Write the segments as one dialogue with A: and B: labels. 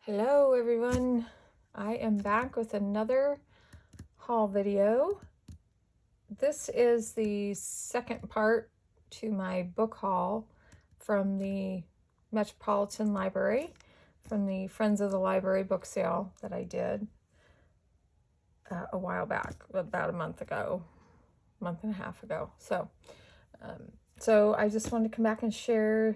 A: Hello everyone, I am back with another haul video. This is the second part to my book haul from the Metropolitan Library, from the Friends of the Library book sale that I did a while back, about a month and a half ago. So I just wanted to come back and share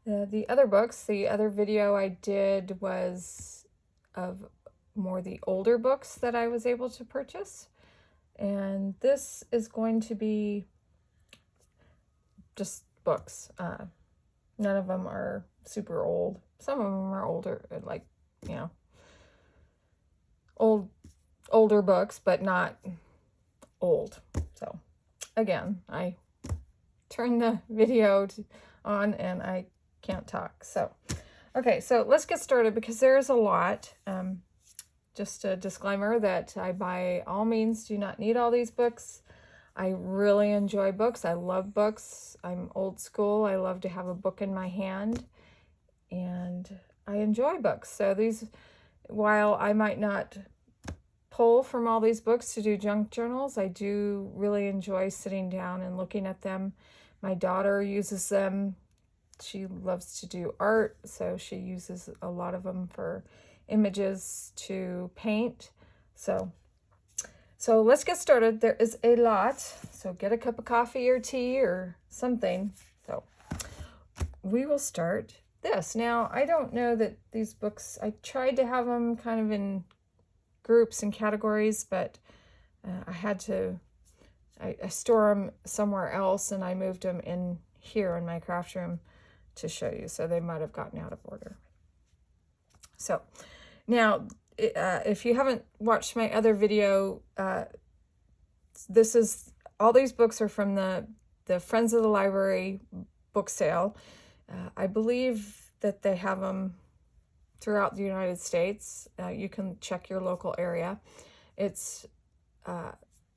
A: the other books. The other video I did was of more the older books that I was able to purchase. And this is going to be just books. None of them are super old. Some of them are older, like, older books, but not old. So again, I turned the video on and I can't talk. So, okay, so let's get started because there's a lot. Just a disclaimer that I by all means do not need all these books. I really enjoy books. I love books. I'm old school. I love to have a book in my hand and I enjoy books. So these, while I might not pull from all these books to do junk journals, I do really enjoy sitting down and looking at them. My daughter uses them. She loves to do art, so she uses a lot of them for images to paint. So let's get started. There is a lot, so get a cup of coffee or tea or something. So we will start this. Now, I don't know that these books, I tried to have them kind of in groups and categories, but I store them somewhere else and I moved them in here in my craft room to show you, so they might have gotten out of order. So now, if you haven't watched my other video, all these books are from the Friends of the Library book sale. I believe that they have them throughout the United States. You can check your local area. It's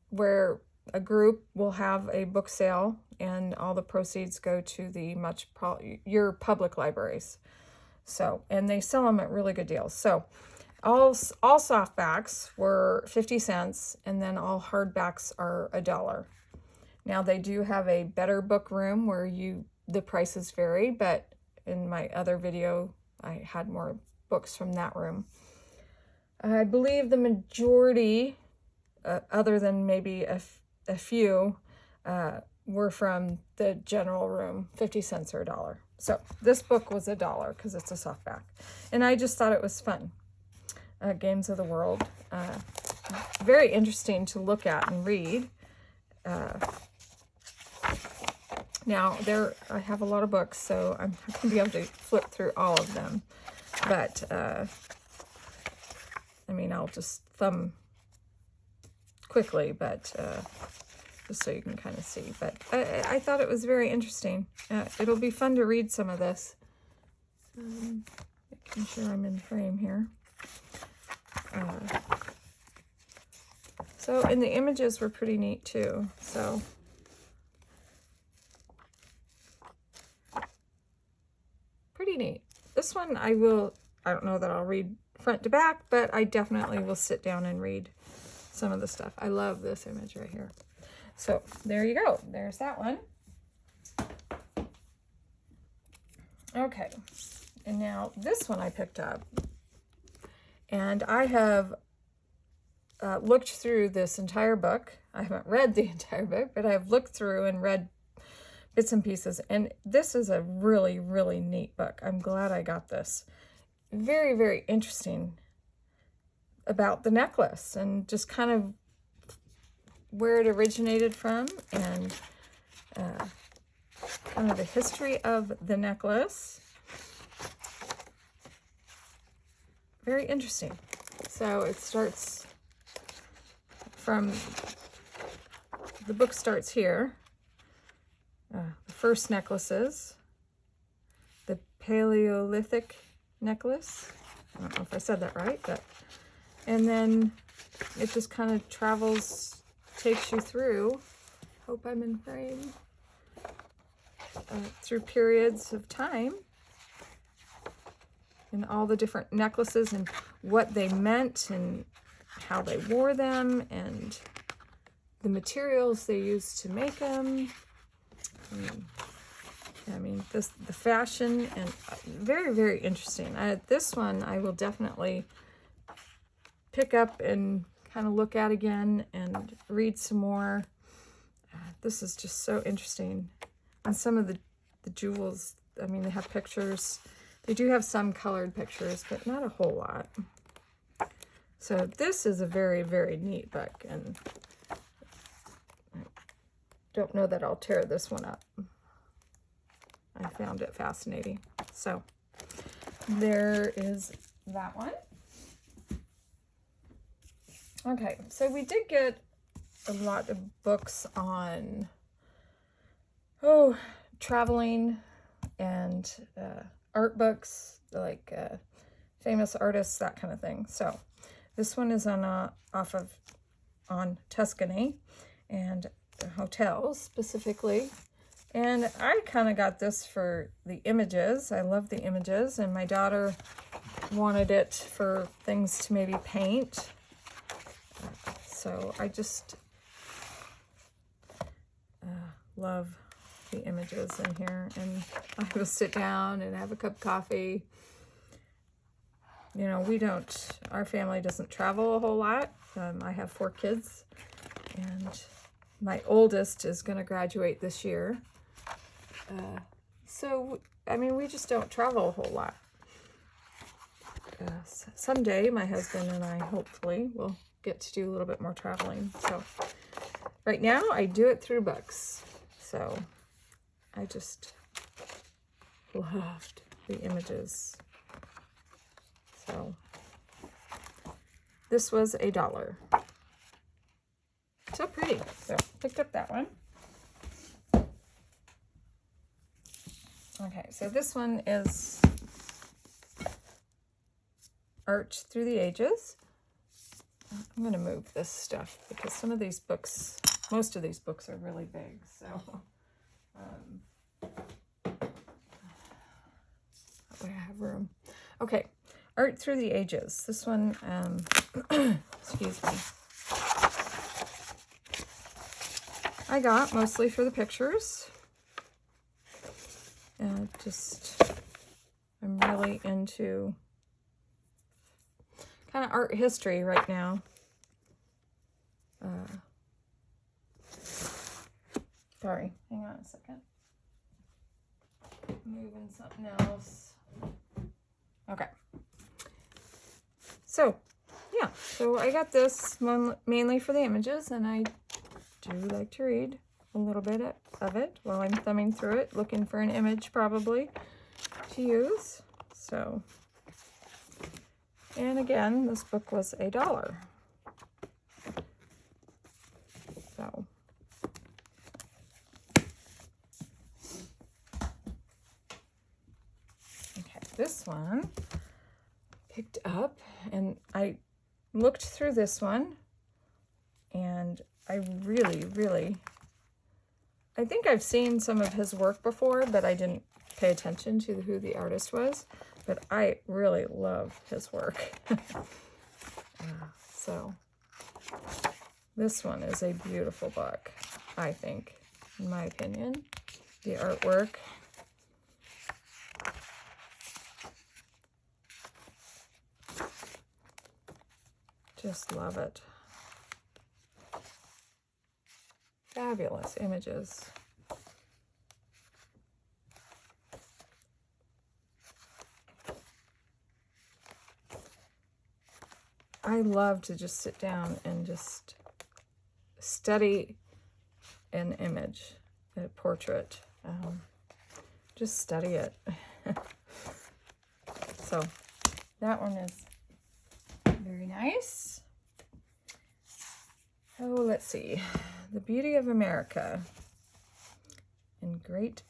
A: where a group will have a book sale and all the proceeds go to the your public libraries. So, and they sell them at really good deals. So all softbacks were 50 cents and then all hardbacks are $1. Now they do have a better book room where the prices vary, but in my other video I had more books from that room. I believe the majority, other than maybe a few, were from the general room, 50 cents or $1. So this book was $1 because it's a softback. And I just thought it was fun. Games of the World. Very interesting to look at and read. Now, I have a lot of books, so I'm not going to be able to flip through all of them. But, I'll just thumb quickly, but just so you can kind of see. But I thought it was very interesting. It'll be fun to read some of this. Making sure I'm in frame here. And the images were pretty neat too. So pretty neat. This one I don't know that I'll read front to back, but I definitely will sit down and read some of the stuff. I love this image right here. So there you go. There's that one. Okay. And now this one I picked up. And I have looked through this entire book. I haven't read the entire book, but I've looked through and read bits and pieces. And this is a really, really neat book. I'm glad I got this. Very, very interesting about the necklace and just kind of where it originated from and kind of the history of the necklace. Very interesting. So it starts from, the book starts here. The first necklaces, the Paleolithic necklace. I don't know if I said that right, but, and then it just kind of travels, takes you through, hope I'm in frame, through periods of time and all the different necklaces and what they meant and how they wore them and the materials they used to make them. I mean, the fashion, and very, very interesting. This one I will definitely pick up and kind of look at again and read some more. This is just so interesting. And some of the jewels, I mean, they have pictures. They do have some colored pictures, but not a whole lot. So this is a very, very neat book, and I don't know that I'll tear this one up. I found it fascinating. So there is that one. Okay, so we did get a lot of books on, traveling and art books, like famous artists, that kind of thing. So this one is on Tuscany and hotels specifically. And I kind of got this for the images. I love the images, and my daughter wanted it for things to maybe paint. So I just love the images in here, and I will sit down and have a cup of coffee. You know, our family doesn't travel a whole lot. I have 4 kids, and my oldest is going to graduate this year. So, I mean, we just don't travel a whole lot. Someday my husband and I hopefully will get to do a little bit more traveling. So right now I do it through books. So I just loved the images. So this was $1. So pretty. So picked up that one. Okay, so this one is Art Through the Ages. I'm going to move this stuff because some of these books, most of these books are really big. So I have room. Okay, Art Through the Ages. This one, excuse me, I got mostly for the pictures. I'm really into kind of art history right now. Sorry, hang on a second. Moving something else. Okay. So, yeah. So I got this one mainly for the images, and I do like to read a little bit of it while I'm thumbing through it, looking for an image probably to use. So, and again, this book was $1. So, okay, this one picked up, and I looked through this one, and I really, I think I've seen some of his work before, but I didn't pay attention to who the artist was. But I really love his work. So this one is a beautiful book, I think, in my opinion. The artwork. Just love it. Fabulous images. I love to just sit down and just study an image, a portrait. Just study it. So that one is very nice. Oh, let's see. The Beauty of America and Great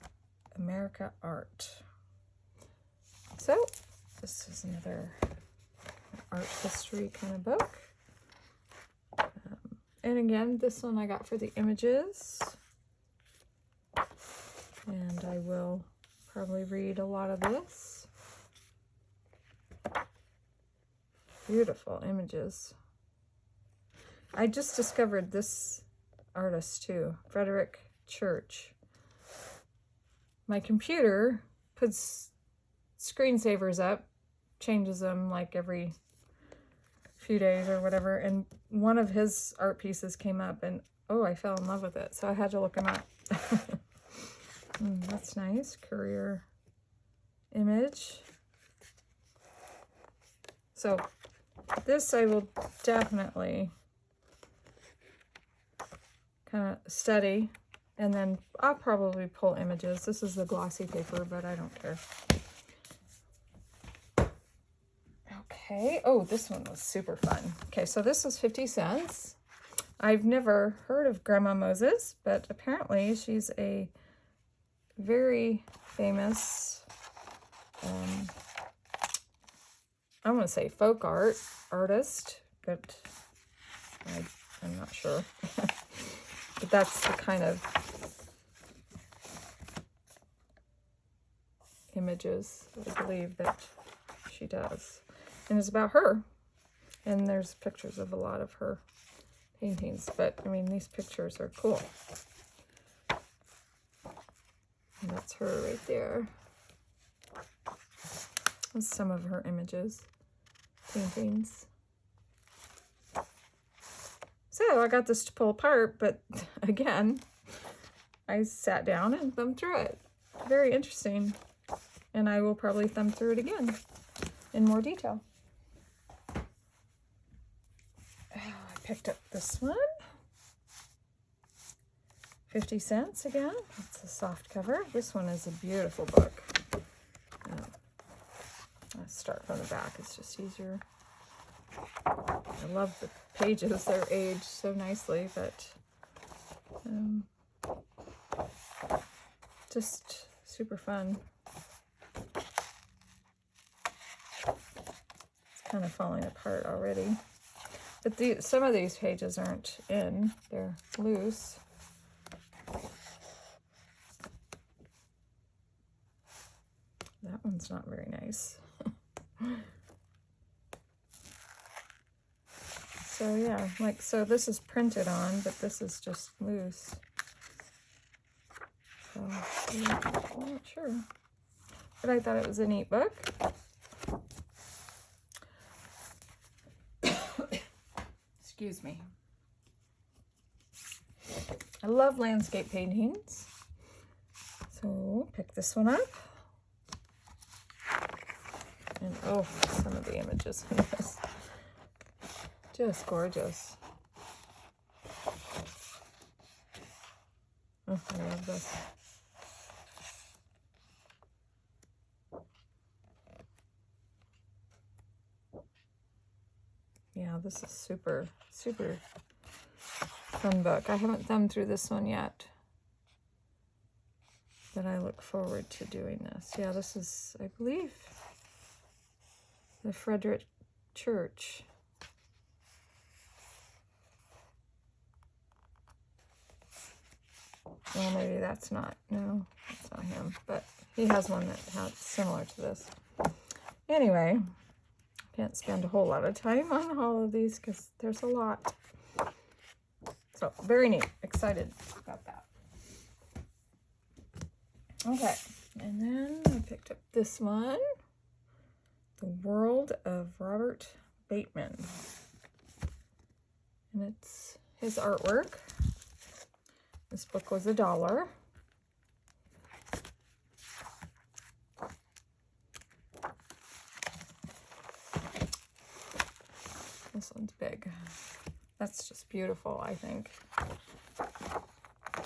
A: America Art. So this is another art history kind of book. And again, this one I got for the images. And I will probably read a lot of this. beautiful images. I just discovered this artist too, Frederick Church. My computer puts screensavers up, changes them like every few days or whatever, and one of his art pieces came up, and oh, I fell in love with it, so I had to look him up. That's nice. Courier image. So this I will definitely kind of study, and then I'll probably pull images. This is the glossy paper, but I don't care. Okay. Oh, this one was super fun. Okay, so this is 50 cents. I've never heard of Grandma Moses, but apparently she's a very famous, I want to say folk artist, but I'm not sure. But that's the kind of images I believe that she does. And it's about her. And there's pictures of a lot of her paintings. But, I mean, these pictures are cool. And that's her right there. And some of her images, paintings. So I got this to pull apart, but again, I sat down and thumbed through it. Very interesting. And I will probably thumb through it again in more detail. Oh, I picked up this one. 50 cents again. It's a soft cover. This one is a beautiful book. I'll start from the back. It's just easier. I love the pages. They're aged so nicely, but just super fun. It's kind of falling apart already. But some of these pages aren't in. They're loose. That one's not very nice. So yeah, so this is printed on, but this is just loose. So I'm not sure. But I thought it was a neat book. Excuse me. I love landscape paintings. So pick this one up. And oh, some of the images in this. Just gorgeous. Oh, I love this. Yeah, this is super, super fun book. I haven't thumbed through this one yet, but I look forward to doing this. Yeah, this is, I believe, the Frederick Church. Well, maybe that's not, no, that's not him, but he has one that's similar to this. Anyway, can't spend a whole lot of time on all of these because there's a lot. So, very neat. Excited about that. Okay, and then I picked up this one, The World of Robert Bateman. And it's his artwork. This book was $1. This one's big. That's just beautiful, I think.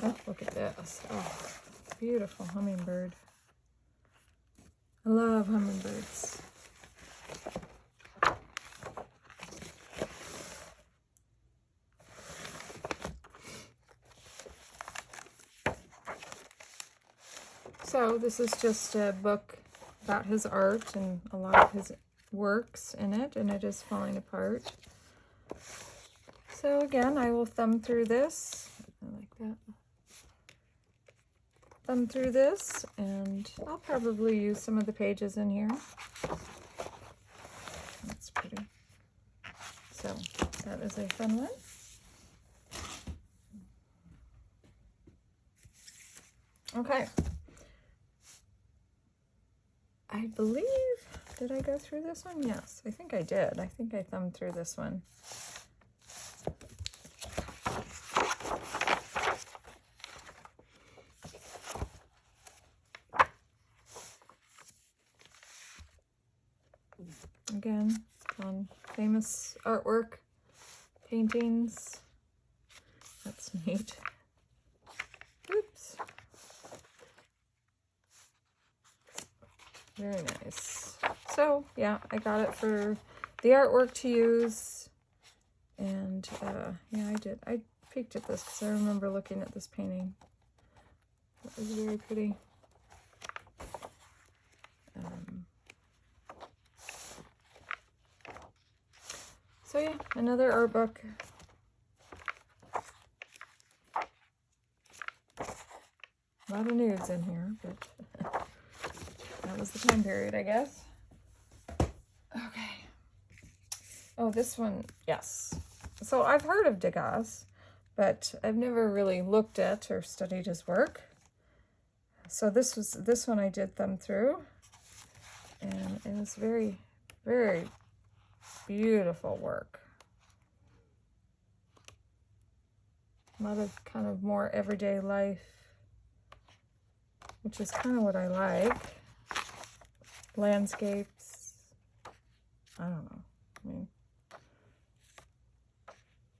A: Oh, look at this. Oh, beautiful hummingbird. I love hummingbirds. So this is just a book about his art and a lot of his works in it, and it is falling apart. So again, I will thumb through this. I like that. Thumb through this, and I'll probably use some of the pages in here. That's pretty. is a fun one. Okay. I believe, did I go through this one? Yes, I think I did. I think I thumbed through this one. Again, on famous artwork, paintings. That's neat. Oops. Very nice. So, yeah, I got it for the artwork to use. And, yeah, I did. I peeked at this because I remember looking at this painting. It was very pretty. So yeah, another art book. A lot of nudes in here, but that was the time period, I guess. Okay. Oh, this one, yes. So I've heard of Degas, but I've never really looked at or studied his work. So this one I did thumb through, and it was very, very beautiful work. A lot of kind of more everyday life, which is kind of what I like. Landscapes. I don't know. I mean, I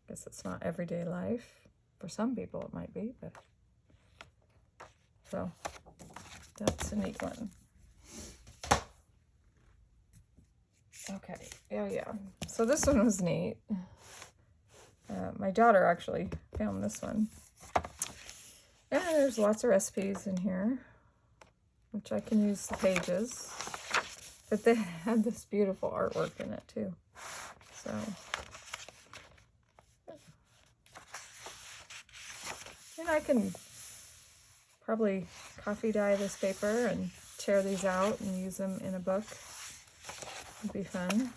A: guess it's not everyday life. For some people it might be, but so that's a neat one. Okay, yeah. So this one was neat. My daughter actually found this one. And there's lots of recipes in here, which I can use the pages. But they had this beautiful artwork in it too. So, and I can probably coffee dye this paper and tear these out and use them in a book. It'd be fun.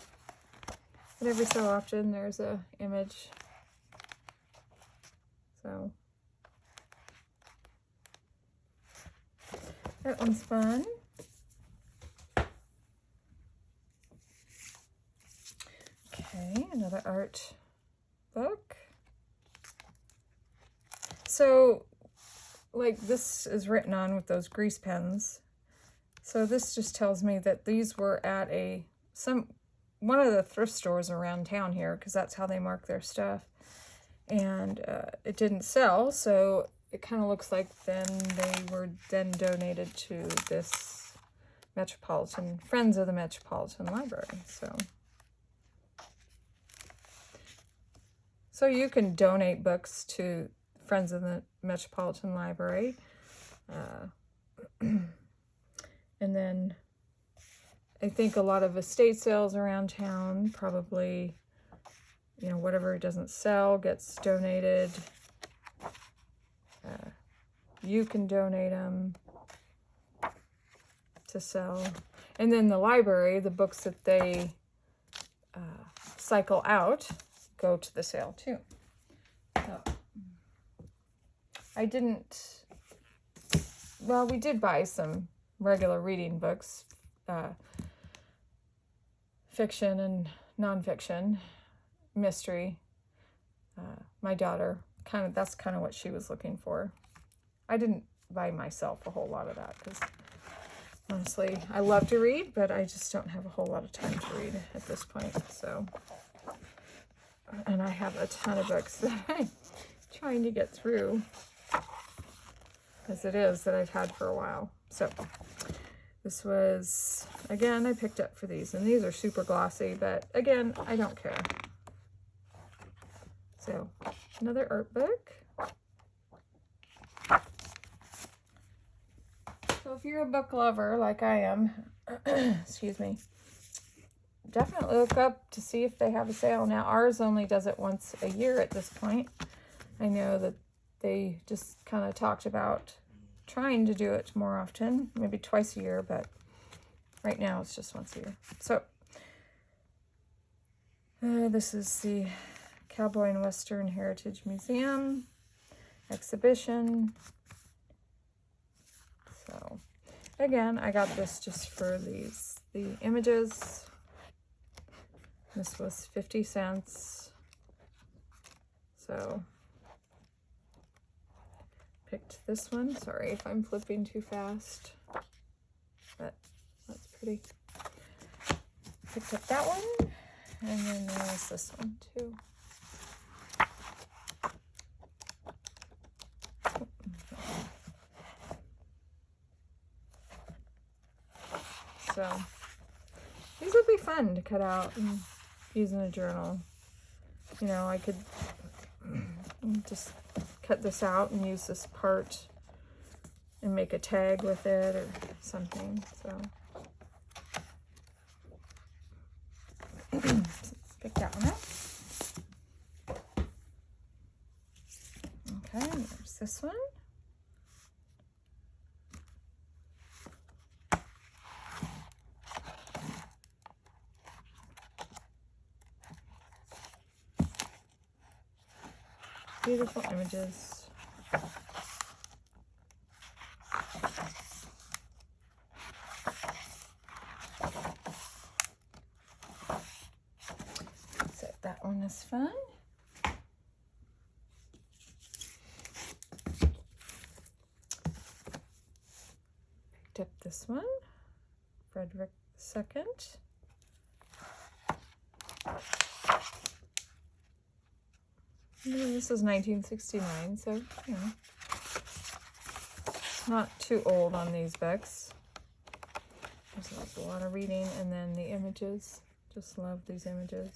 A: But every so often there's a image. So that one's fun. Okay, another art book. So, like, this is written on with those grease pens. So this just tells me that these were at one of the thrift stores around town here, because that's how they mark their stuff. And it didn't sell, so it kind of looks like then they were then donated to this Friends of the Metropolitan Library. So you can donate books to Friends of the Metropolitan Library. And then I think a lot of estate sales around town probably, you know, whatever doesn't sell gets donated. You can donate them to sell. And then the library, the books that they cycle out go to the sale too. So, we did buy some regular reading books, fiction and nonfiction, mystery. My daughter, that's kind of what she was looking for. I didn't buy myself a whole lot of that because honestly, I love to read, but I just don't have a whole lot of time to read at this point. So, and I have a ton of books that I'm trying to get through, as it is, that I've had for a while. So this was, again, I picked up for these, and these are super glossy, but again, I don't care. So another art book. So if you're a book lover like I am, excuse me, definitely look up to see if they have a sale. Now ours only does it once a year at this point. I know that they just kind of talked about trying to do it more often, maybe twice a year, but right now it's just once a year. So this is the Cowboy and Western Heritage Museum exhibition. So again, I got this just for the images. This was 50 cents. So picked this one. Sorry if I'm flipping too fast, but that's pretty. Picked up that one, and then there's this one too. So these would be fun to cut out and use in a journal. You know, I could just cut this out and use this part and make a tag with it or something. So let's pick that one up. Okay, there's this one. Beautiful images. So that one is fun. Picked up this one, Frederick II. This is 1969, so, you know, not too old on these books. There's a lot of reading, and then the images. Just love these images.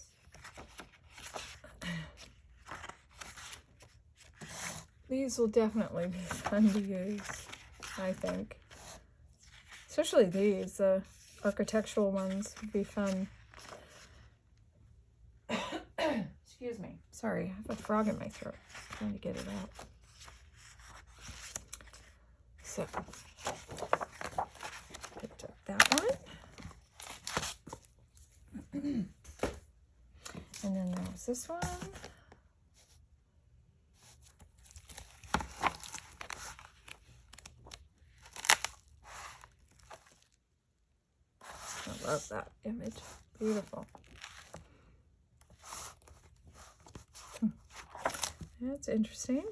A: These will definitely be fun to use, I think. Especially these, the architectural ones would be fun. Excuse me. Sorry, I have a frog in my throat. I'm trying to get it out. So, picked up that one. And then there's this one. I love that image. Beautiful. That's interesting.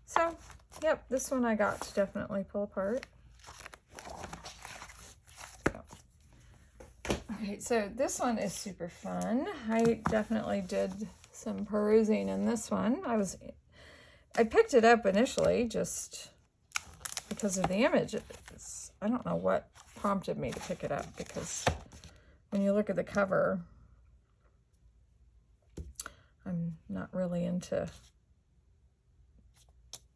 A: So, yep, this one I got to definitely pull apart. Okay, so this one is super fun. I definitely did some perusing in this one. I picked it up initially just because of the image. I don't know what prompted me to pick it up, because when you look at the cover, I'm not really into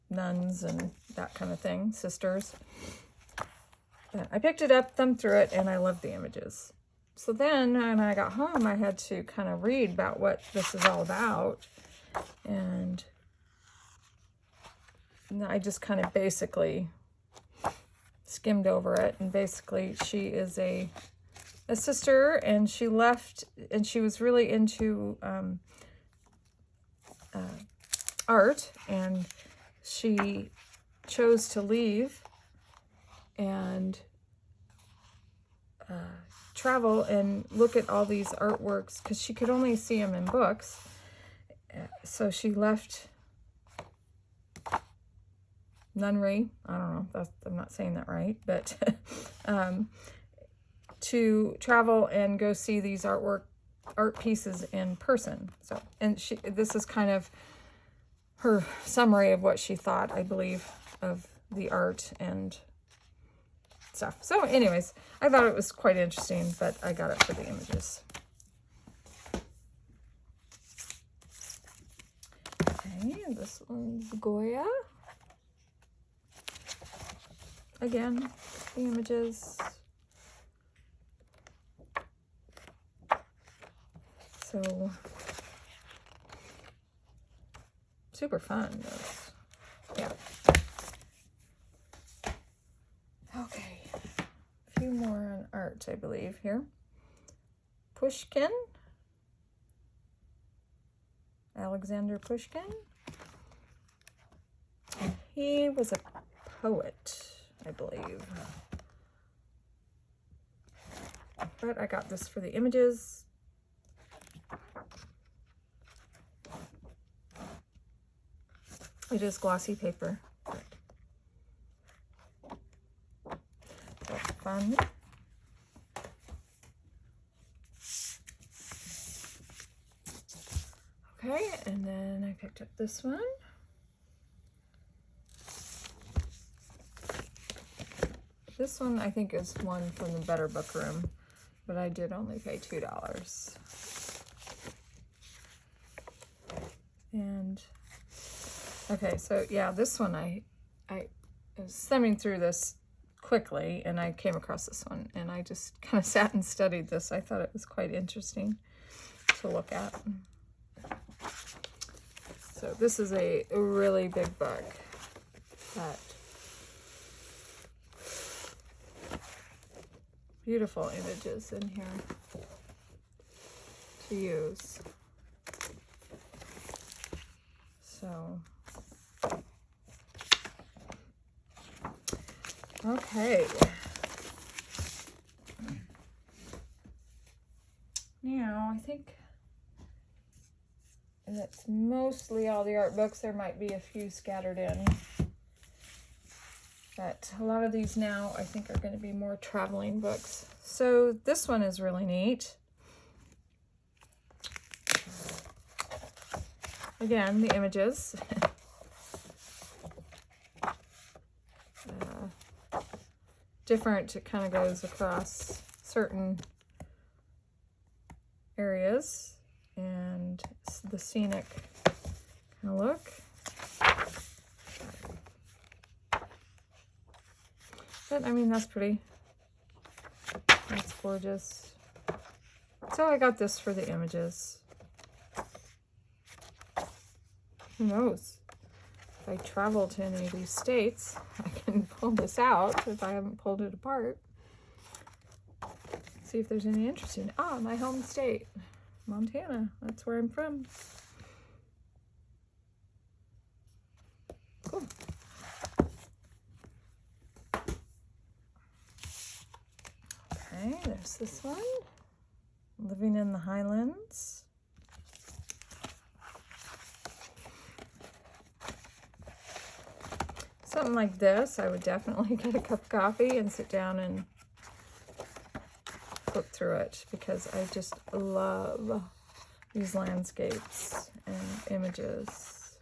A: nuns and that kind of thing, sisters. But I picked it up, thumbed through it, and I loved the images. So then when I got home, I had to kind of read about what this is all about. And I just kind of basically skimmed over it. And basically she is a sister, and she left, and she was really into art, and she chose to leave and travel and look at all these artworks, because she could only see them in books. So she left nunnery, I don't know, I'm not saying that right, but to travel and go see these art pieces in person. So, and this is kind of her summary of what she thought, I believe, of the art and stuff. So anyways, I thought it was quite interesting, but I got it for the images. Okay, this one's Goya. Again, the images. So super fun. Yeah. Okay. A few more on art, I believe, here. Pushkin. Alexander Pushkin. He was a poet, I believe. But I got this for the images. It is glossy paper. That's fun. Okay, and then I picked up this one. This one I think is one from the Better Book Room, but I did only pay $2. And okay, so yeah, this one I was thumbing through this quickly and I came across this one and I just kind of sat and studied this. I thought it was quite interesting to look at. So this is a really big book that beautiful images in here to use. So, okay. Now, I think that's mostly all the art books. There might be a few scattered in. But a lot of these now I think are going to be more traveling books. So this one is really neat. Again, the images. Different, it kind of goes across certain areas. And the scenic kind of look. But I mean, that's pretty. That's gorgeous. So I got this for the images. Who knows? If I travel to any of these states, I can pull this out if I haven't pulled it apart. See if there's any interesting. Ah, my home state, Montana. That's where I'm from. Cool. Okay, there's this one. Living in the Highlands. Something like this, I would definitely get a cup of coffee and sit down and flip through it because I just love these landscapes and images.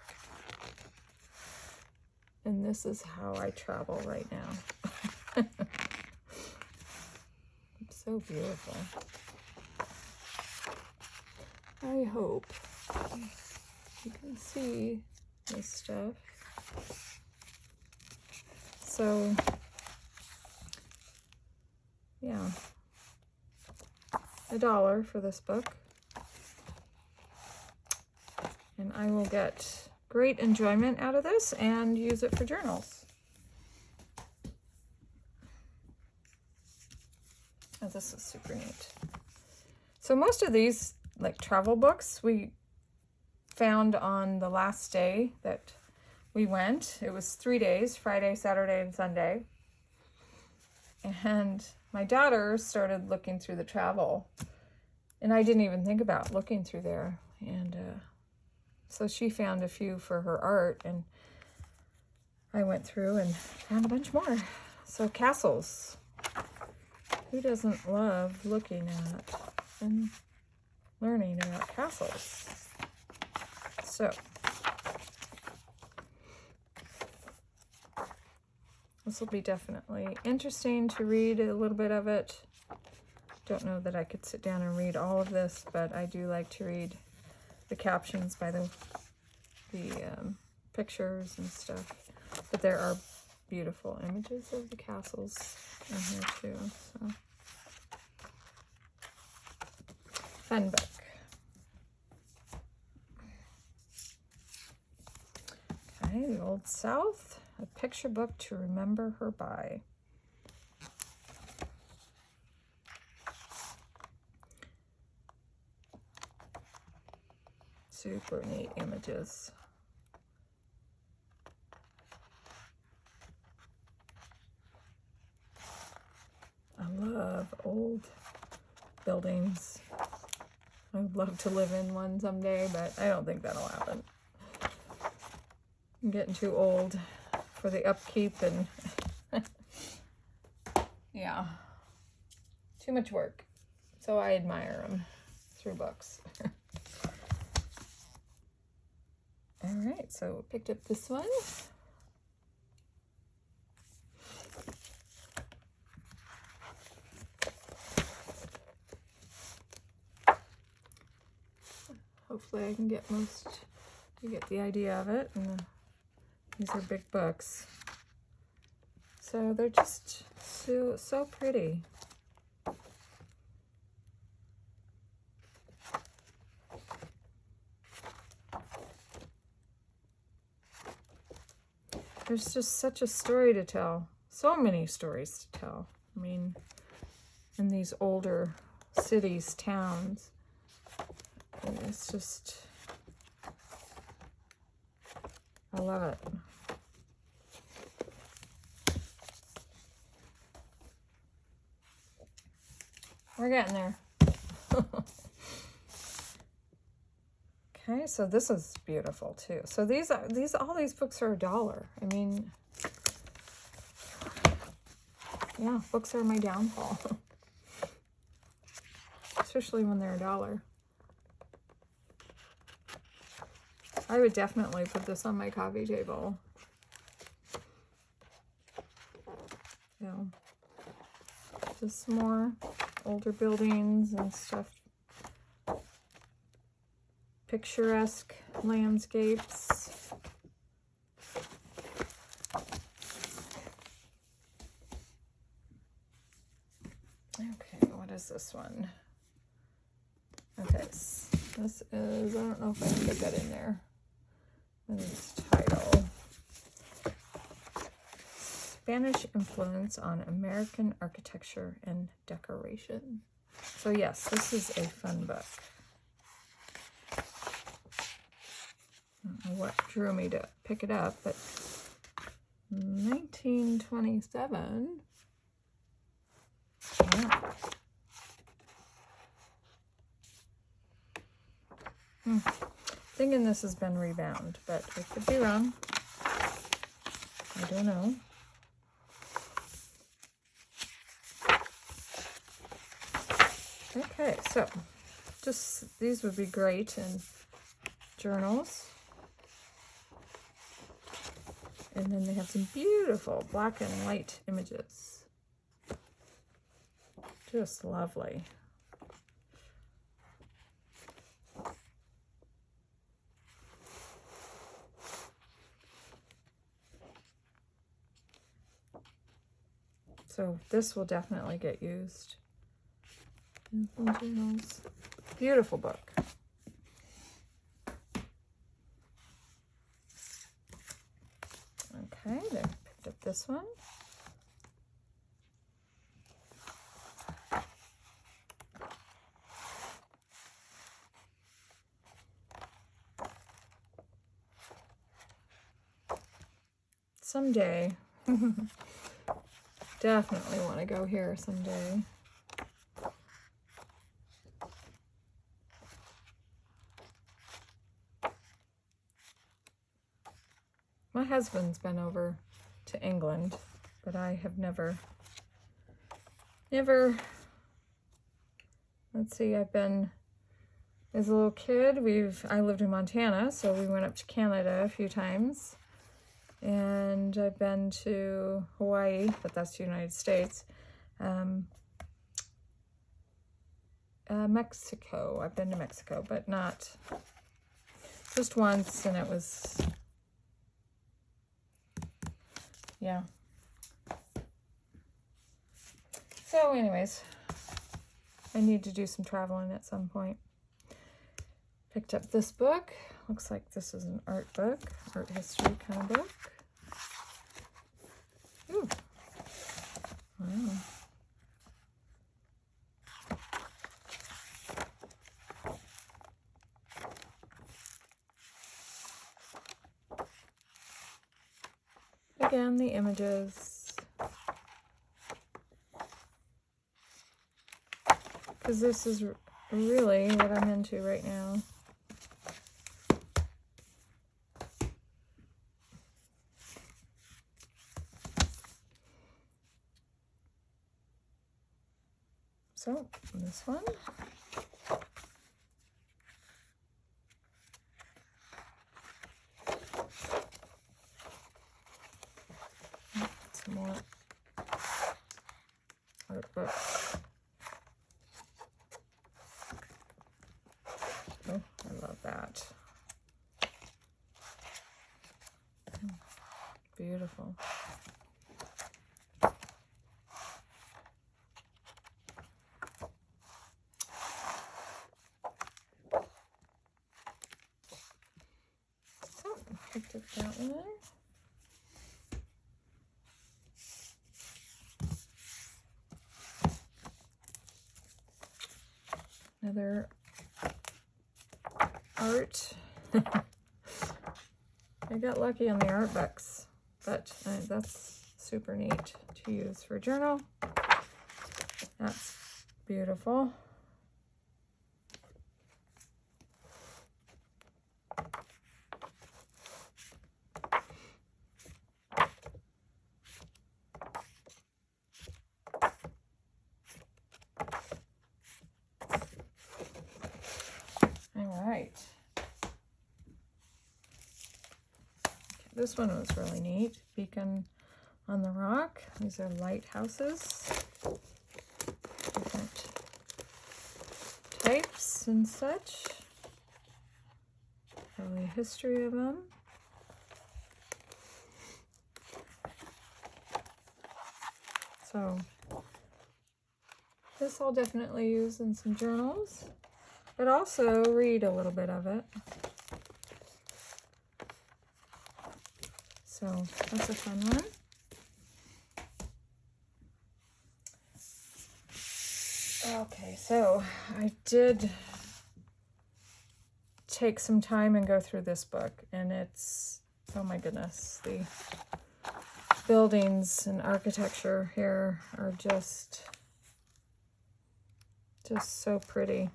A: And this is how I travel right now. It's so beautiful. I hope you can see this stuff. So, yeah, $1 for this book. And I will get great enjoyment out of this and use it for journals. Oh, this is super neat. So most of these, like travel books, we found on the last day that we went. It was 3 days, Friday, Saturday, and Sunday. And my daughter started looking through the travel. And I didn't even think about looking through there. And so she found a few for her art. And I went through and found a bunch more. So castles. Who doesn't love looking at and learning about castles? So this will be definitely interesting to read a little bit of it. Don't know that I could sit down and read all of this, but I do like to read the captions by the pictures and stuff. But there are beautiful images of the castles in here too. So fun book. Okay, The Old South, a picture book to remember her by. Super neat images. I love old buildings. I would love to live in one someday, but I don't think that'll happen. I'm getting too old for the upkeep and yeah, too much work. So I admire them through books. All right, so picked up this one. Hopefully I can get you get the idea of it. And these are big books. So they're just so pretty. There's just such a story to tell. So many stories to tell. I mean, in these older cities, towns. And it's just, I love it. We're getting there. Okay, so this is beautiful too. So all these books are $1. I mean, yeah, books are my downfall. Especially when they're $1. I would definitely put this on my coffee table. Yeah. Just more older buildings and stuff. Picturesque landscapes. Okay, what is this one? Okay, this is, I don't know if I can get that in there. This title. Spanish influence on American architecture and decoration. So yes, this is a fun book. I don't know what drew me to pick it up, but 1927. Yeah. Thinking this has been rebound, but I could be wrong. I don't know. Okay, so just these would be great in journals. And then they have some beautiful black and white images. Just lovely. So this will definitely get used in some journals. Beautiful book. Okay, then picked up this one. Someday. Definitely want to go here someday. My husband's been over to England, but I have never, let's see, I've been, as a little kid, I lived in Montana, so we went up to Canada a few times. And I've been to Hawaii, but that's the United States. Mexico, I've been to Mexico, but not, just once, and it was, yeah. So anyways, I need to do some traveling at some point. Picked up this book. Looks like this is an art book, art history kind of book. Ooh. Wow. again, the images. Because this is really what I'm into right now. So, this one. Some more art books. Oh, I love that. Beautiful. So, picked up that one. Another art. I got lucky on the art books, but that's super neat to use for a journal. That's beautiful. All right. This one was really neat. Beacon on the Rock. These are lighthouses. Different types and such. Probably history of them. So this I'll definitely use in some journals, but also read a little bit of it. So that's a fun one. Okay, so I did take some time and go through this book, and it's, oh my goodness, the buildings and architecture here are just so pretty.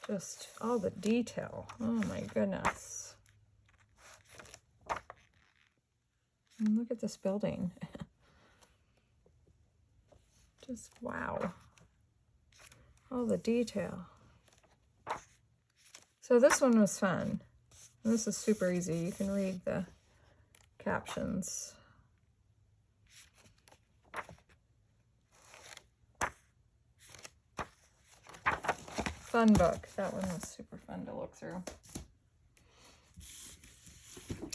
A: Just all the detail. Oh my goodness. And look at this building. Just wow. All the detail. So this one was fun. This is super easy. You can read the captions. Fun book. That one was super fun to look through.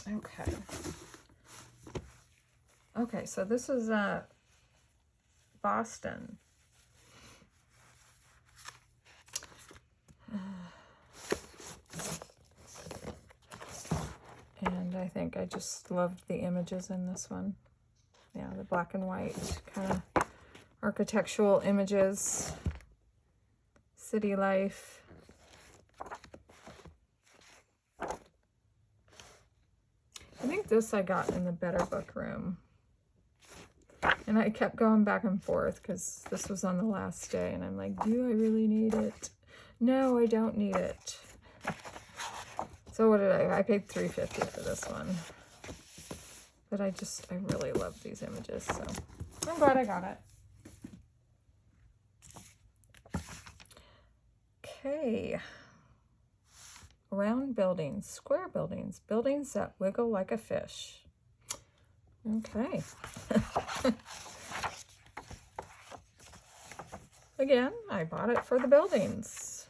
A: Okay. Okay, so this is Boston. And I think I just loved the images in this one. Yeah, the black and white kind of architectural images. City life. I think this I got in the Better Book room. And I kept going back and forth because this was on the last day. And I'm like, do I really need it? No, I don't need it. So what did I paid $3.50 for this one. But I really love these images. So I'm glad I got it. Okay. Round buildings, square buildings, buildings that wiggle like a fish. Okay. Again, I bought it for the buildings.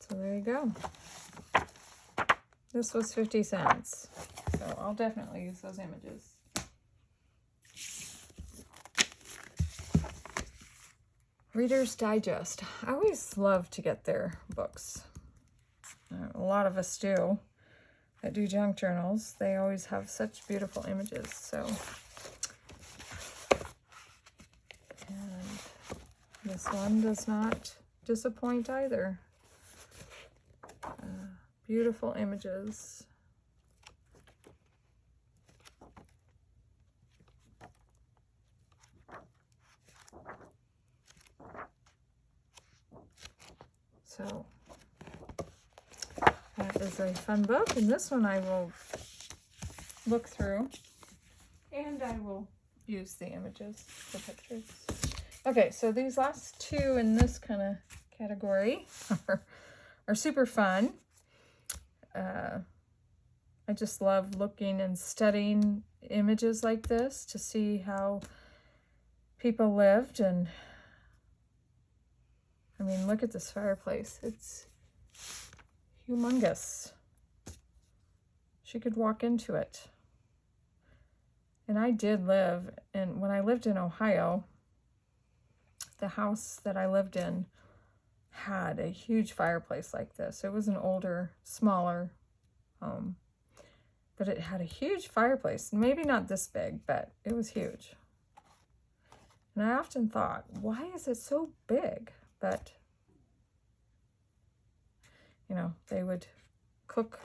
A: So there you go. This was 50 cents. So I'll definitely use those images. Reader's Digest. I always love to get their books. A lot of us do that do junk journals. They always have such beautiful images. So, and this one does not disappoint either. Beautiful images. So that is a fun book, and this one I will look through and I will use the images, the pictures. Okay, so these last two in this kind of category are super fun. I just love looking and studying images like this to see how people lived. And I mean, look at this fireplace. It's humongous. She could walk into it. And I did live, and when I lived in Ohio, the house that I lived in had a huge fireplace like this. It was an older, smaller home, but it had a huge fireplace. Maybe not this big, but it was huge. And I often thought, why is it so big? But, you know, they would cook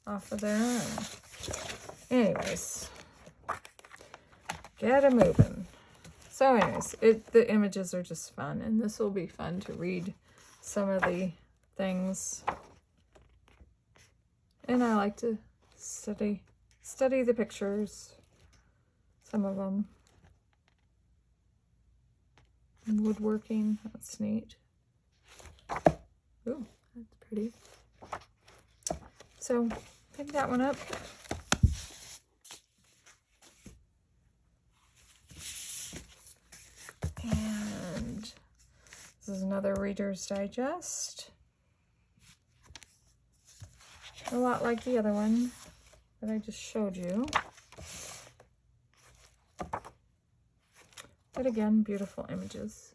A: off of there. And anyways, get 'em moving. So anyways, the images are just fun, and this will be fun to read some of the things. And I like to study the pictures, some of them. And woodworking, that's neat. Ooh, that's pretty. So pick that one up. And this is another Reader's Digest. A lot like the other one that I just showed you. But again, beautiful images.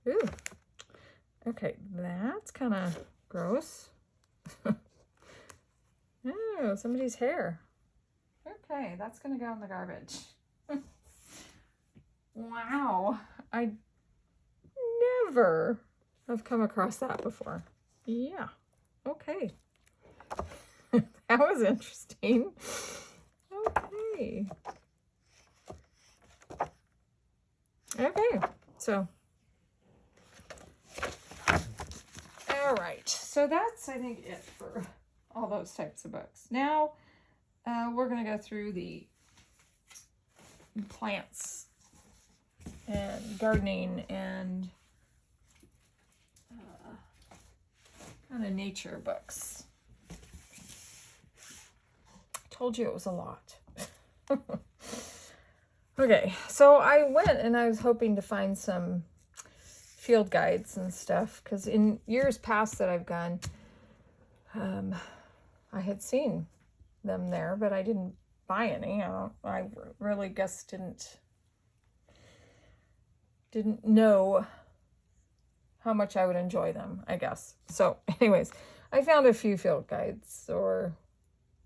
A: Ooh. Okay, that's kind of gross. Oh, somebody's hair. Okay, that's going to go in the garbage. Wow, I never have come across that before. Yeah, okay. That was interesting. Okay. Okay, so. All right, so that's, I think, it for all those types of books. Now, we're going to go through the plants and gardening and kind of nature books. I told you it was a lot. Okay, so I went and I was hoping to find some field guides and stuff, because in years past that I've gone, I had seen them there, but I didn't buy any. I really guess didn't know how much I would enjoy them, I guess. So anyways, I found a few field guides, or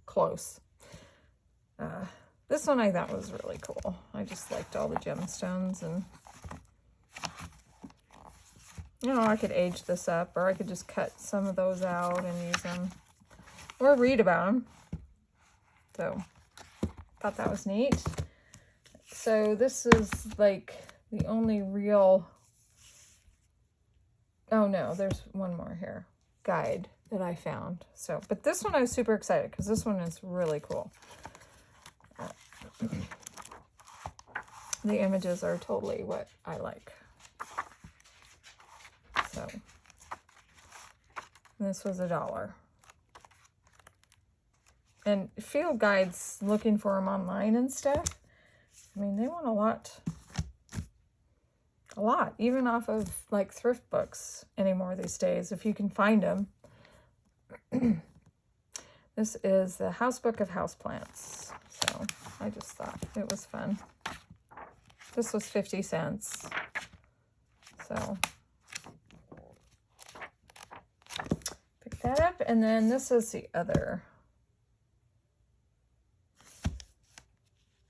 A: close. This one I thought was really cool. I just liked all the gemstones, and you know, I could age this up, or I could just cut some of those out and use them, or read about them. So thought that was neat. So this is like the only real, oh no, there's one more here, guide that I found. So, but this one I was super excited because this one is really cool. The images are totally what I like. So this was $1. And field guides, looking for them online and stuff, I mean, they want a lot, even off of like thrift books anymore these days, if you can find them. This is the House Book of Houseplants. So I just thought it was fun. This was 50 cents. So that up, and then this is the other.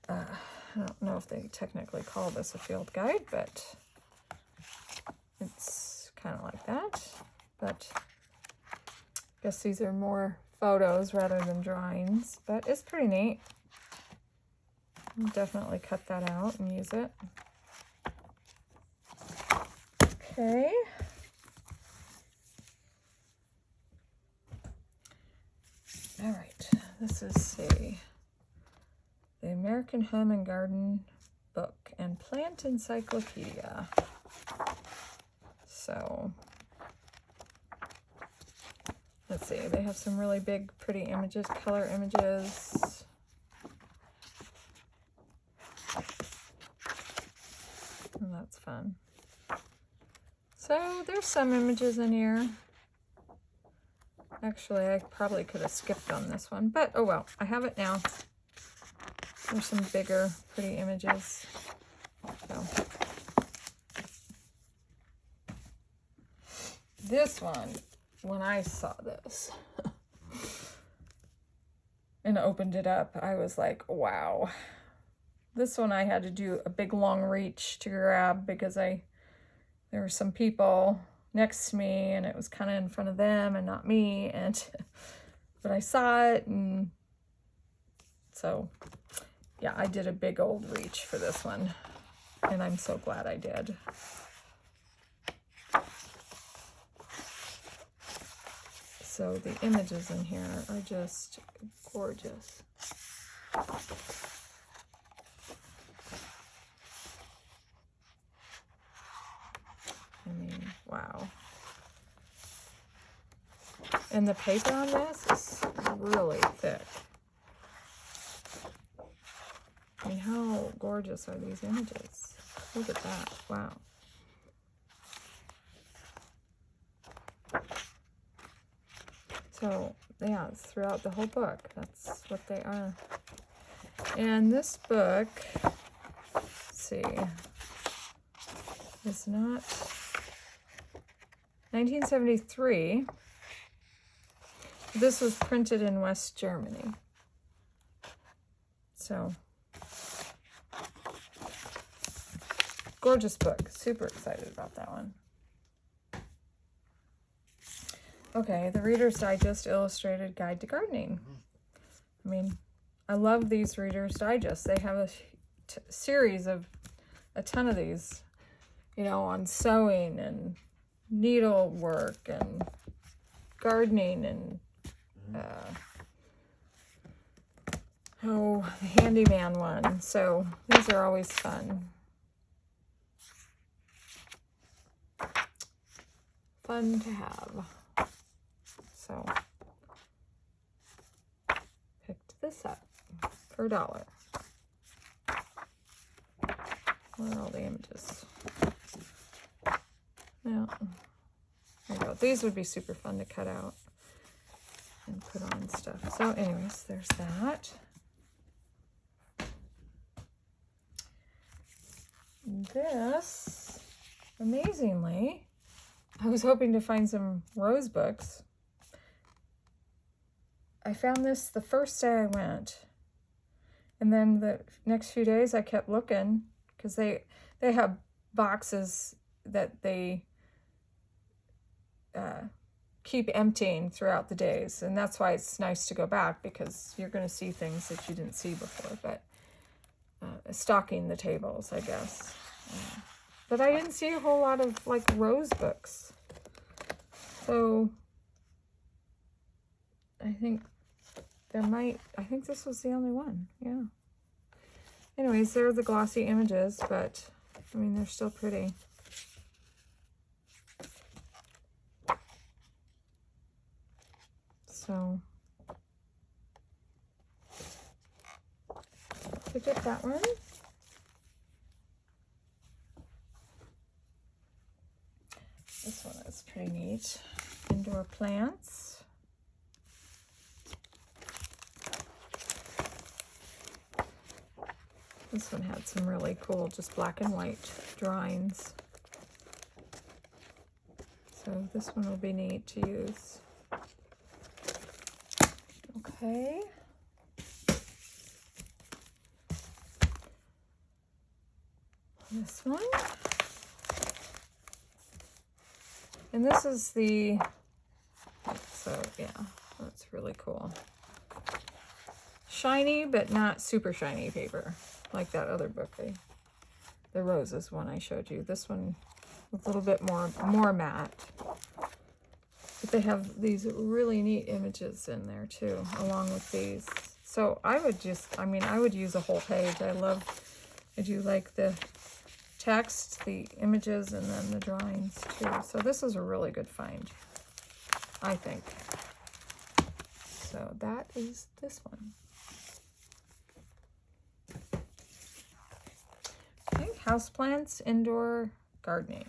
A: I don't know if they technically call this a field guide, but it's kind of like that. But I guess these are more photos rather than drawings, but it's pretty neat. I'll definitely cut that out and use it. Okay. All right, this is the American Home and Garden Book and Plant Encyclopedia. So, let's see, they have some really big, pretty images, color images. And that's fun. So, there's some images in here. Actually, I probably could have skipped on this one, but oh well, I have it now. There's some bigger, pretty images. So. This one, when I saw this and opened it up, I was like, wow. This one I had to do a big long reach to grab because there were some people next to me and it was kind of in front of them and not me, and but I saw it, and so yeah, I did a big old reach for this one, and I'm so glad I did. So the images in here are just gorgeous. I mean, wow. And the paper on this is really thick. I mean, how gorgeous are these images? Look at that. Wow. So, yeah, it's throughout the whole book. That's what they are. And this book, let's see, is not 1973. This was printed in West Germany. So, gorgeous book. Super excited about that one. Okay, the Reader's Digest Illustrated Guide to Gardening. I mean, I love these Reader's Digest. They have a series of a ton of these, you know, on sewing and needlework and gardening and the handyman one. So these are always fun. Fun to have. So picked this up for $1. Where are all the images? Yeah, there you go. These would be super fun to cut out and put on stuff. So anyways, there's that. This, amazingly, I was hoping to find some rose books. I found this the first day I went, and then the next few days I kept looking because they have boxes that they keep emptying throughout the days, and that's why it's nice to go back, because you're going to see things that you didn't see before. But stocking the tables, I guess. But I didn't see a whole lot of like rose books, so I think this was the only one. Yeah. Anyways, there are the glossy images, but I mean, they're still pretty. So picked up that one. This one is pretty neat. Indoor plants. This one had some really cool, just black and white drawings. So this one will be neat to use. Okay. This one. And this is the, so yeah, that's really cool. Shiny, but not super shiny paper, like that other book, the roses one I showed you. This one is a little bit more matte. But they have these really neat images in there too, along with these. So I would just, I mean, I would use a whole page. I do like the text, the images, and then the drawings too. So this is a really good find, I think. So that is this one. Okay, houseplants, indoor gardening.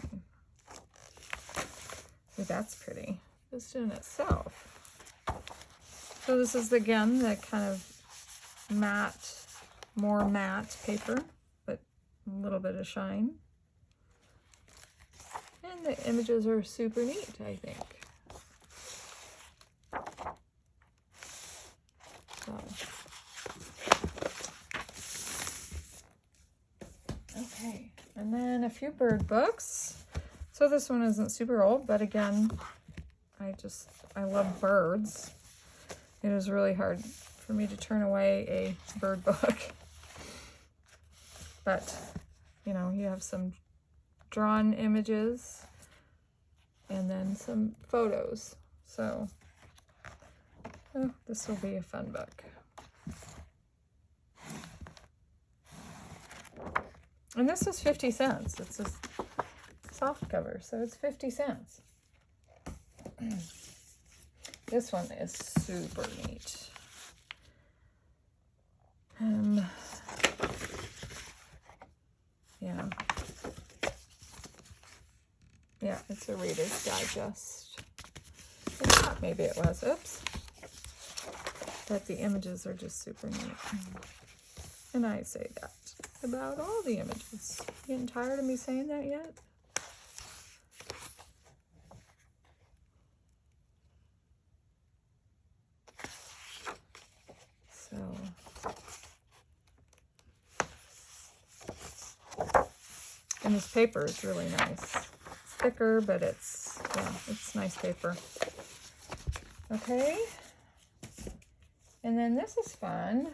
A: Ooh, that's pretty, just in itself. So this is again the kind of matte, more matte paper, but a little bit of shine. And the images are super neat, I think. So. Okay, and then a few bird books. So this one isn't super old, but again, I love birds. It is really hard for me to turn away a bird book. But, you know, you have some drawn images and then some photos. So, oh, this will be a fun book. And this is 50 cents. It's a soft cover, so it's 50 cents. This one is super neat. Yeah. Yeah, it's a Reader's Digest. I thought maybe it was, oops. But the images are just super neat. And I say that about all the images. You getting tired of me saying that yet? So, and this paper is really nice. It's thicker, but it's, yeah, it's nice paper. Okay. And then this is fun.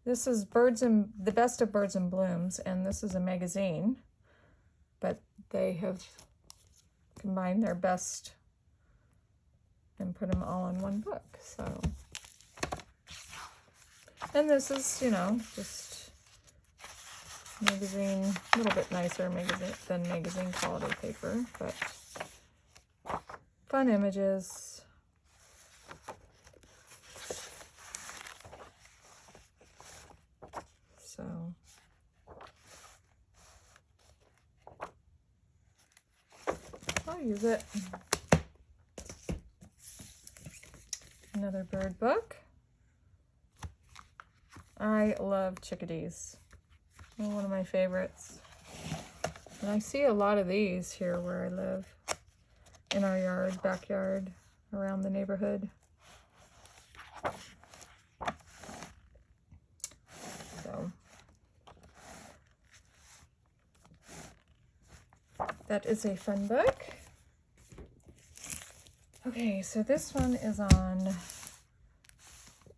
A: This is the Best of Birds and Blooms, and this is a magazine, but they have combined their best and put them all in one book. So, and this is, you know, just magazine, a little bit nicer than magazine quality paper, but fun images. So, I'll use it. Another bird book. I love chickadees. They're one of my favorites. And I see a lot of these here where I live. In our yard, backyard, around the neighborhood. So, that is a fun book. Okay, so this one is on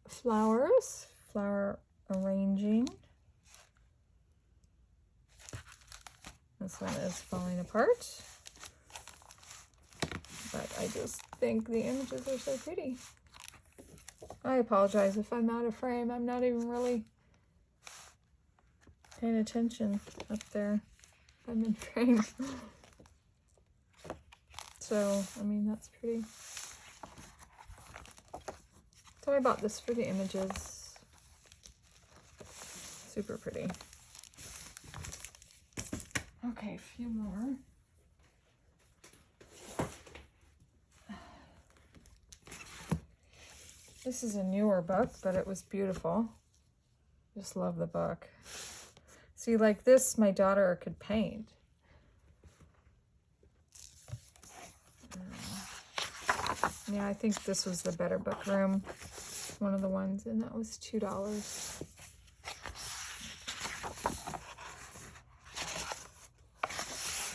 A: flowers, flower arranging. This one is falling apart, but I just think the images are so pretty. I apologize if I'm out of frame. I'm not even really paying attention up there. I'm in frame. So, I mean, that's pretty. So I bought this for the images. Super pretty. Okay, a few more. This is a newer book, but it was beautiful. Just love the book. See, like this, my daughter could paint. Yeah, I think this was the Better Book Room, one of the ones, and that was $2.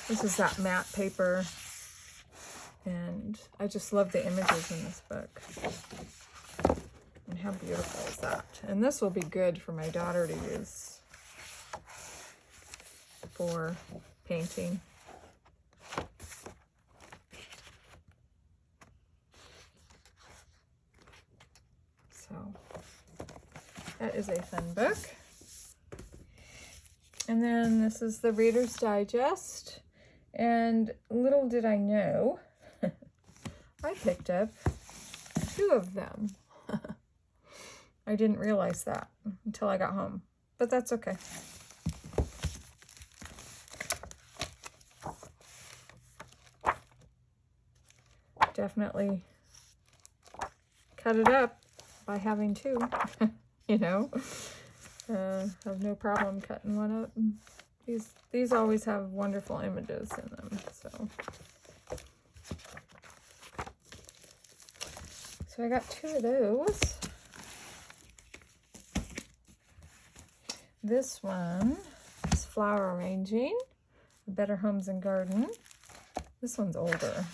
A: This is that matte paper, and I just love the images in this book. And how beautiful is that? And this will be good for my daughter to use for painting. So that is a fun book. And then this is the Reader's Digest. And little did I know, I picked up 2 of them. I didn't realize that until I got home, but that's okay. Definitely cut it up by having 2, you know. Have no problem cutting one up. These always have wonderful images in them, so I got 2 of those. This one is Flower Arranging, Better Homes and Garden. This one's older.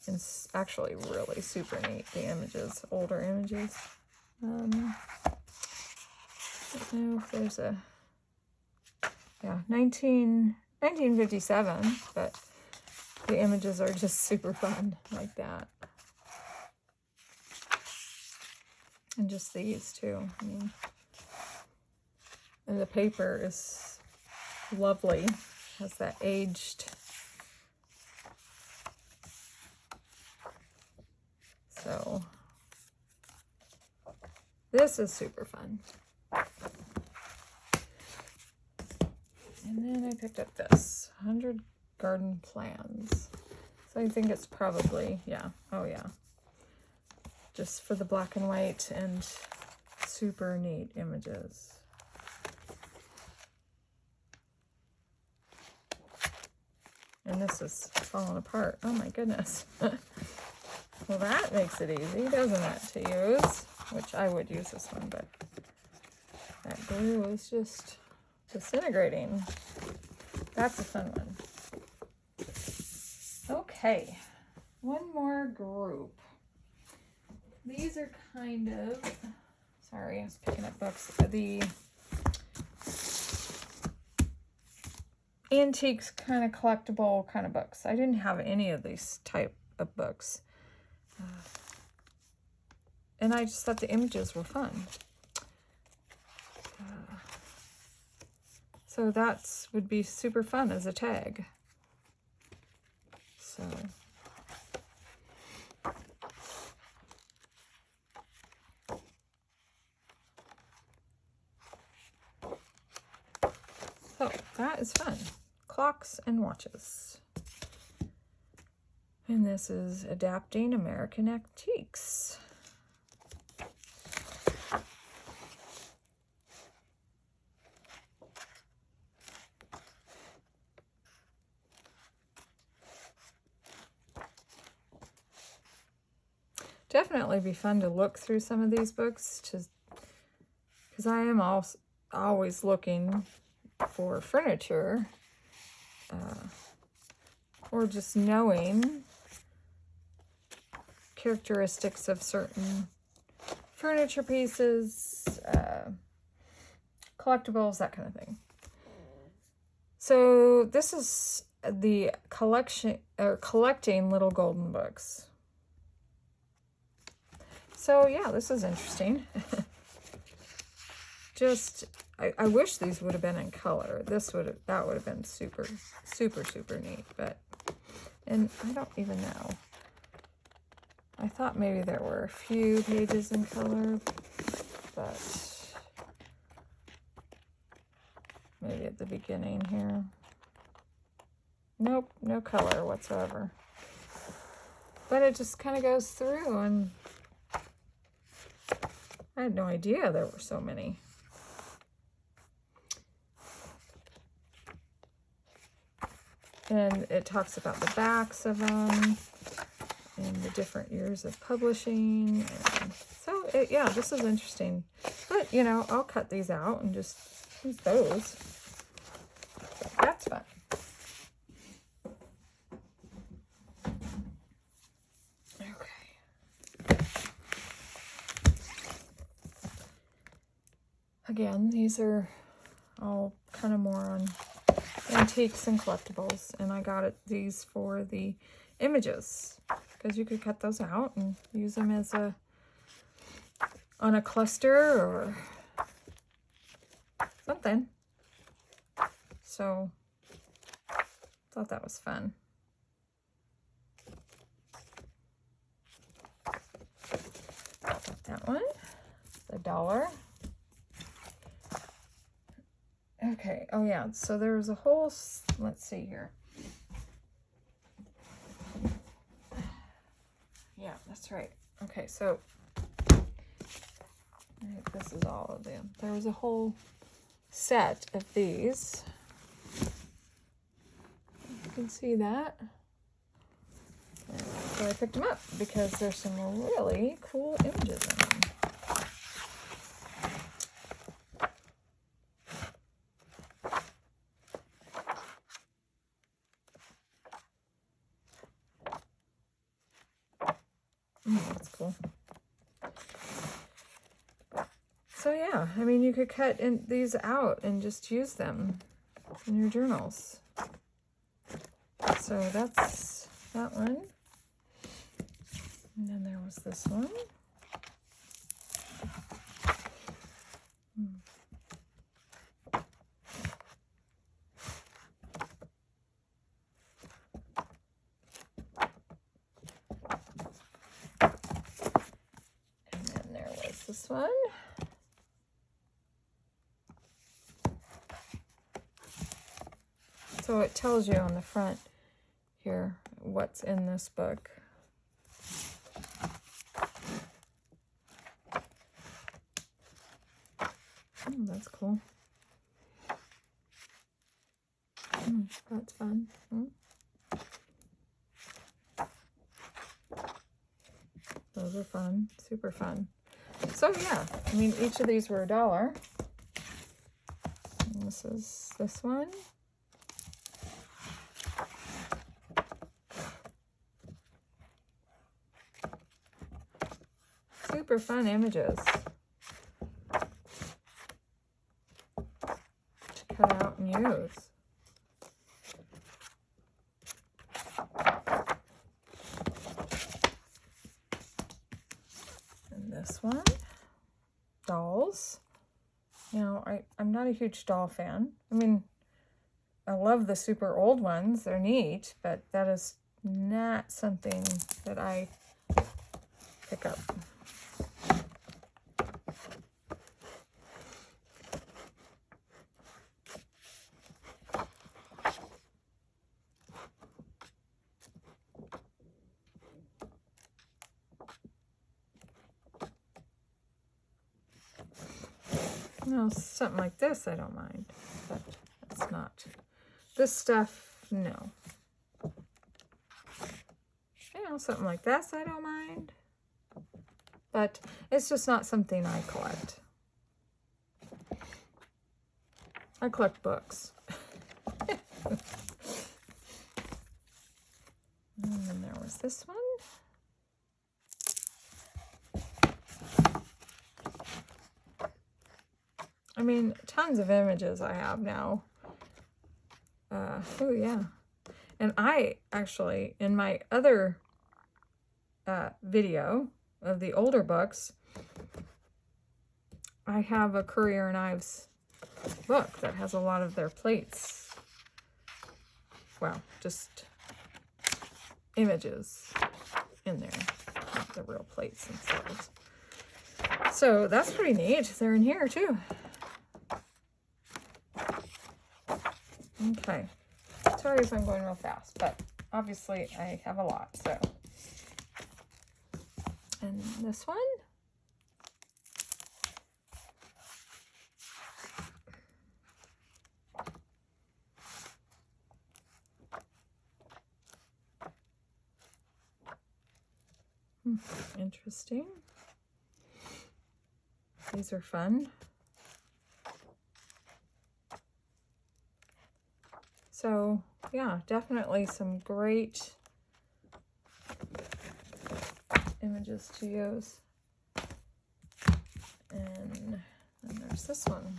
A: It's actually really super neat, the images, older images. I don't know if there's a, yeah, 1957, but the images are just super fun like that. And just these too. I mean, and the paper is lovely. Has that aged. So this is super fun. And then I picked up this 100 Garden Plans. So I think it's probably, yeah, oh yeah. Just for the black and white and super neat images. And this is falling apart. Oh my goodness. Well, that makes it easy, doesn't it, to use? Which I would use this one, but that glue is just disintegrating. That's a fun one. Okay, one more group. These are kind of, sorry, I was picking up books. The antiques kind of collectible kind of books. I didn't have any of these type of books. And I just thought the images were fun. So that would be super fun as a tag. So that is fun. Clocks and watches. And this is Adapting American Antiques. Definitely be fun to look through some of these books, because I am always looking for furniture, or just knowing characteristics of certain furniture pieces, collectibles, that kind of thing. So this is the collecting little golden books. So yeah, this is interesting. Just, I wish these would have been in color. That would have been super, super, super neat. But, and I don't even know. I thought maybe there were a few pages in color, but maybe at the beginning here. Nope, no color whatsoever. But it just kind of goes through, and I had no idea there were so many. And it talks about the backs of them. and the different years of publishing. And so, yeah, this is interesting. But, you know, I'll cut these out and just use those. So that's fun. Okay. Again, these are all kind of more on antiques and collectibles, and I got these for the images because you could cut those out and use them as on a cluster or something. So thought that was fun. That one, $1. Okay, oh yeah, so there's a whole, let's see here. Yeah, that's right. Okay, so this is all of them. There was a whole set of these. You can see that. And so I picked them up because there's some really cool images in them. That's cool. So yeah, I mean, you could cut these out and just use them in your journals. So that's that one. And then there was this one. This one. So it tells you on the front here what's in this book. Oh, that's cool. That's fun. Those are fun, super fun. So yeah, I mean, each of these were $1. And this is this one. Super fun images to cut out and use. This one, dolls. You know, I'm not a huge doll fan. I mean, I love the super old ones. They're neat, but that is not something that I pick up. No, something like this I don't mind, but it's not. This stuff, no. You know, something like this I don't mind, but it's just not something I collect. I collect books. And then there was this one. I mean, tons of images I have now. Oh yeah. And I actually, in my other video of the older books, I have a Currier and Ives book that has a lot of their plates. Well, just images in there, not the real plates themselves. So that's pretty neat. They're in here too. Okay, sorry if I'm going real fast, but obviously I have a lot, so. And this one. Interesting. These are fun. So yeah, definitely some great images to use. And then there's this one.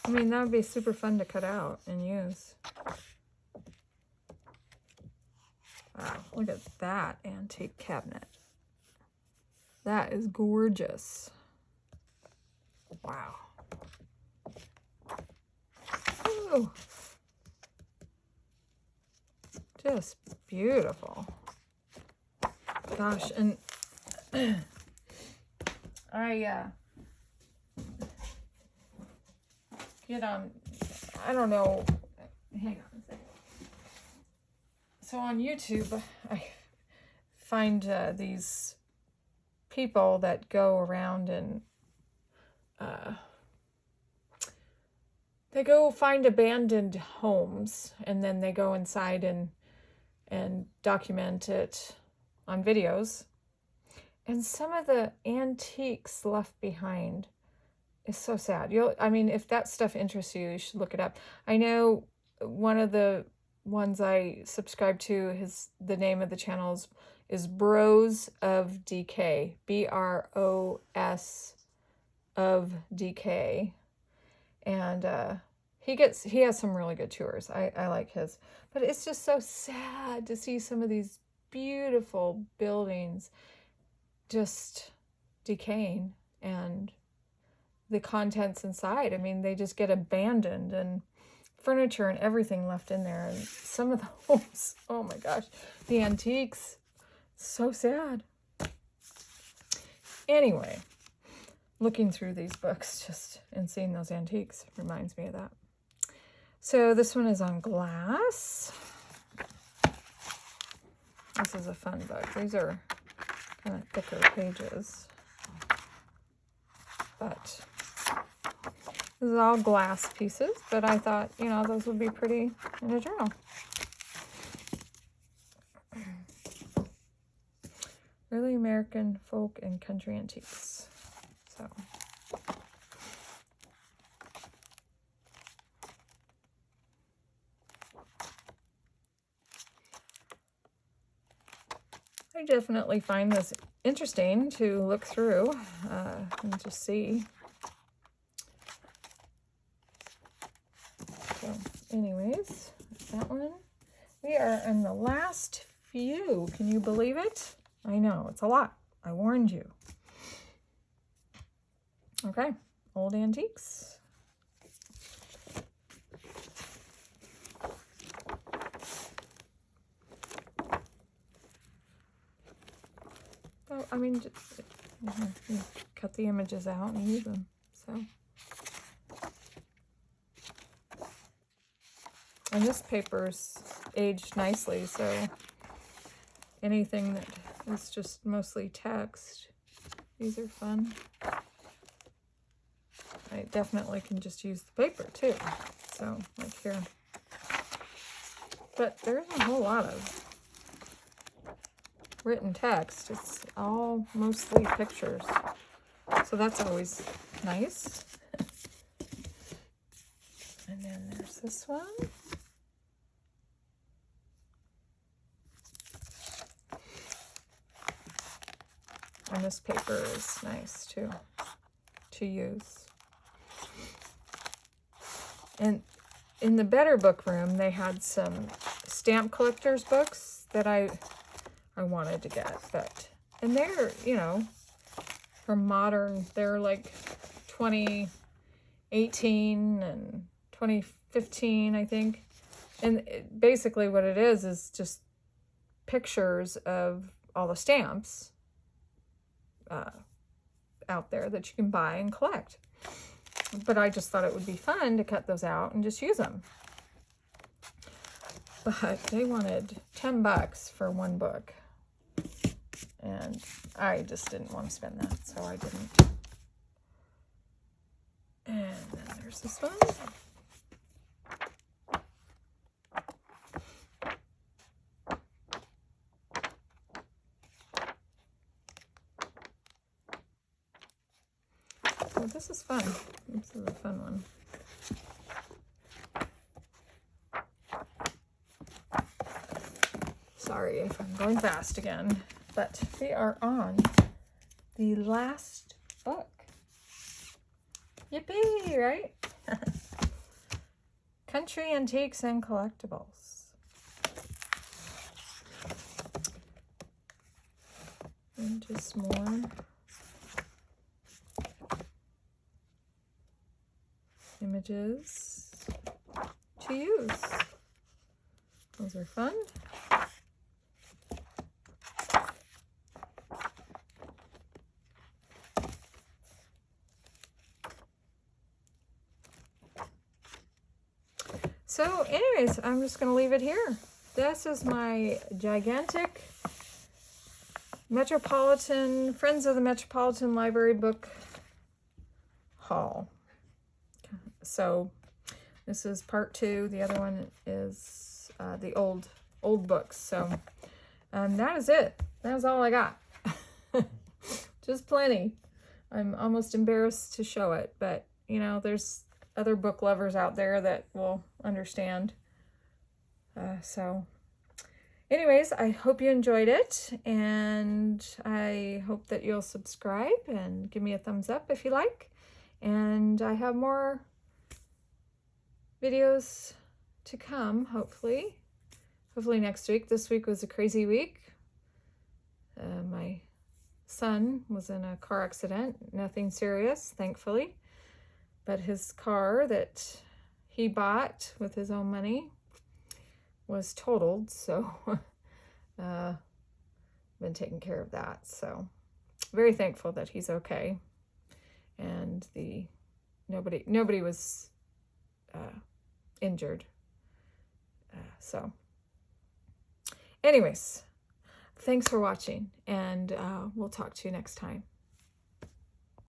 A: I mean, that would be super fun to cut out and use. Wow, look at that antique cabinet. That is gorgeous. Wow. Ooh. Just beautiful. Gosh, and I get on, I don't know, hang on a second. So on YouTube, I find these people that go around and they go find abandoned homes, and then they go inside and document it on videos. And some of the antiques left behind is so sad. I mean, if that stuff interests you, you should look it up. I know one of the ones I subscribe to, the name of the channel is Bros of DK, BROS of DK, and he has some really good tours. I like his, but it's just so sad to see some of these beautiful buildings just decaying, and the contents inside, I mean, they just get abandoned, and furniture and everything left in there. And some of the homes, oh my gosh, the antiques, so sad. Anyway, looking through these books just and seeing those antiques reminds me of that. So this one is on glass. This is a fun book. These are kind of thicker pages, but this is all glass pieces, but I thought, you know, those would be pretty in a journal. Early American folk and country antiques. So I definitely find this interesting to look through and to see. So anyways, that one. We are in the last few. Can you believe it? I know, it's a lot. I warned you. Okay, old antiques. Oh, I mean, just, you cut the images out and use them. So, and this paper's aged nicely, so anything that is just mostly text, these are fun. I definitely can just use the paper too. So, like here. But there's a whole lot of written text. It's all mostly pictures. So that's always nice. And then there's this one. And this paper is nice too to use. And in the Better Book Room, they had some stamp collectors books that I wanted to get, but, and they're, you know, from modern, they're like 2018 and 2015, I think. And basically what it is just pictures of all the stamps out there that you can buy and collect. But I just thought it would be fun to cut those out and just use them. But they wanted $10 for one book. and I just didn't want to spend that, so I didn't. And then there's this one. Oh, this is fun. This is a fun one. Sorry if I'm going fast again, but we are on the last book. Yippee, right? Country Antiques and Collectibles. And just more images to use. Those are fun. So anyways, I'm just going to leave it here. This is my gigantic Friends of the Metropolitan Library book haul. So this is part 2. The other one is the old books. So that is it. That is all I got. Just plenty. I'm almost embarrassed to show it, but you know, there's other book lovers out there that will understand. So anyways, I hope you enjoyed it, and I hope that you'll subscribe and give me a thumbs up if you like. And I have more videos to come, hopefully next week. This week was a crazy week. My son was in a car accident, nothing serious, thankfully. But his car that he bought with his own money was totaled, so been taking care of that. So very thankful that he's okay, and nobody was injured. So anyways, thanks for watching, and we'll talk to you next time.